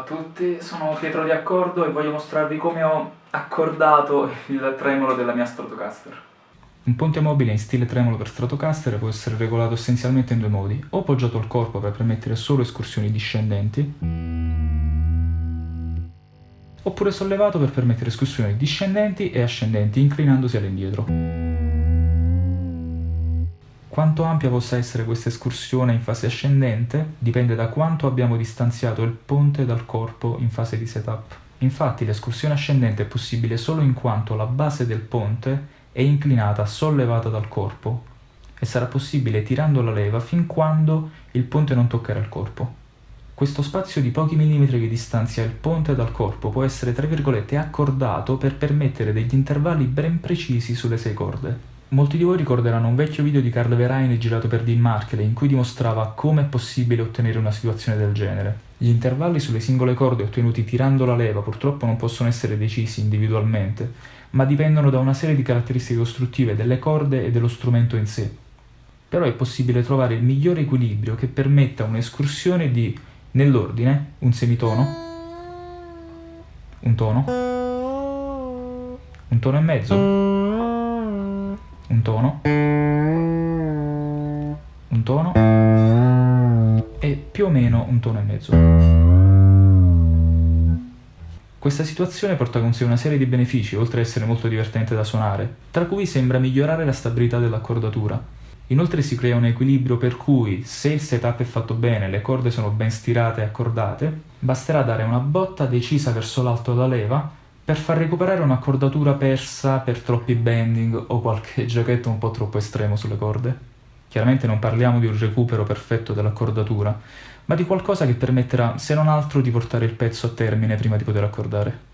tutti, sono Pietro di Accordo e voglio mostrarvi come ho accordato il tremolo della mia Stratocaster. Un ponte mobile in stile tremolo per Stratocaster può essere regolato essenzialmente in due modi: o poggiato al corpo per permettere solo escursioni discendenti, oppure sollevato per permettere escursioni discendenti e ascendenti inclinandosi all'indietro. Quanto ampia possa essere questa escursione in fase ascendente dipende da quanto abbiamo distanziato il ponte dal corpo in fase di setup. Infatti l'escursione ascendente è possibile solo in quanto la base del ponte è inclinata sollevata dal corpo e sarà possibile tirando la leva fin quando il ponte non toccherà il corpo. Questo spazio di pochi millimetri che distanzia il ponte dal corpo può essere tra virgolette accordato per permettere degli intervalli ben precisi sulle 6 corde. Molti di voi ricorderanno un vecchio video di Carl Verheyen girato per Dean Markley in cui dimostrava come è possibile ottenere una situazione del genere. Gli intervalli sulle singole corde ottenuti tirando la leva purtroppo non possono essere decisi individualmente, ma dipendono da una serie di caratteristiche costruttive delle corde e dello strumento in sé. Però è possibile trovare il migliore equilibrio che permetta un'escursione di, nell'ordine, un semitono, un tono e mezzo, un tono e più o meno un tono e mezzo. Questa situazione porta con sé una serie di benefici, oltre ad essere molto divertente da suonare, tra cui sembra migliorare la stabilità dell'accordatura. Inoltre si crea un equilibrio per cui, se il setup è fatto bene, le corde sono ben stirate e accordate, basterà dare una botta decisa verso l'alto alla leva per far recuperare un'accordatura persa per troppi bending o qualche giochetto un po' troppo estremo sulle corde. Chiaramente non parliamo di un recupero perfetto dell'accordatura, ma di qualcosa che permetterà, se non altro, di portare il pezzo a termine prima di poter accordare.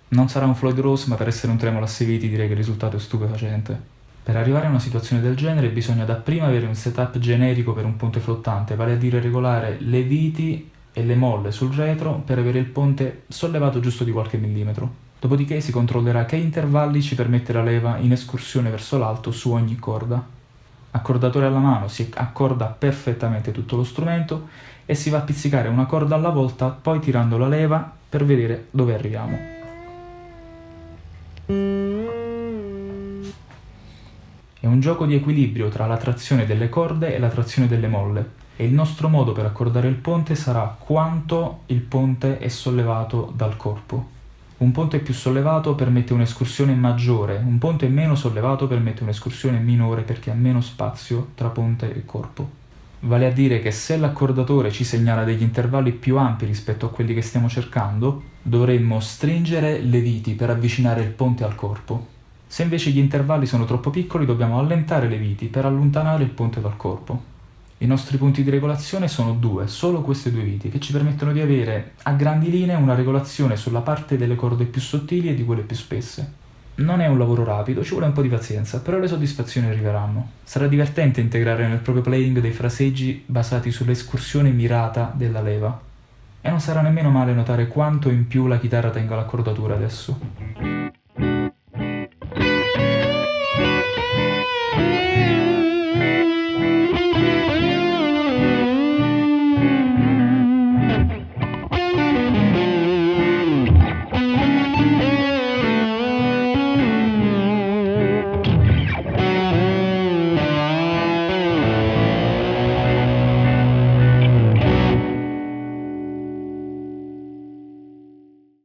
Non sarà un Floyd Rose, ma per essere un tremolo a 6 viti direi che il risultato è stupefacente. Per arrivare a una situazione del genere bisogna dapprima avere un setup generico per un ponte flottante, vale a dire regolare le viti e le molle sul retro per avere il ponte sollevato giusto di qualche millimetro. Dopodiché si controllerà che intervalli ci permette la leva in escursione verso l'alto su ogni corda. Accordatore alla mano, si accorda perfettamente tutto lo strumento e si va a pizzicare una corda alla volta, poi tirando la leva per vedere dove arriviamo. È un gioco di equilibrio tra la trazione delle corde e la trazione delle molle, e il nostro modo per accordare il ponte sarà quanto il ponte è sollevato dal corpo. Un ponte più sollevato permette un'escursione maggiore, un ponte meno sollevato permette un'escursione minore perché ha meno spazio tra ponte e corpo. Vale a dire che se l'accordatore ci segnala degli intervalli più ampi rispetto a quelli che stiamo cercando, dovremmo stringere le viti per avvicinare il ponte al corpo. Se invece gli intervalli sono troppo piccoli, dobbiamo allentare le viti per allontanare il ponte dal corpo. I nostri punti di regolazione sono due, solo queste due viti, che ci permettono di avere a grandi linee una regolazione sulla parte delle corde più sottili e di quelle più spesse. Non è un lavoro rapido, ci vuole un po' di pazienza, però le soddisfazioni arriveranno. Sarà divertente integrare nel proprio playing dei fraseggi basati sull'escursione mirata della leva. E non sarà nemmeno male notare quanto in più la chitarra tenga l'accordatura adesso.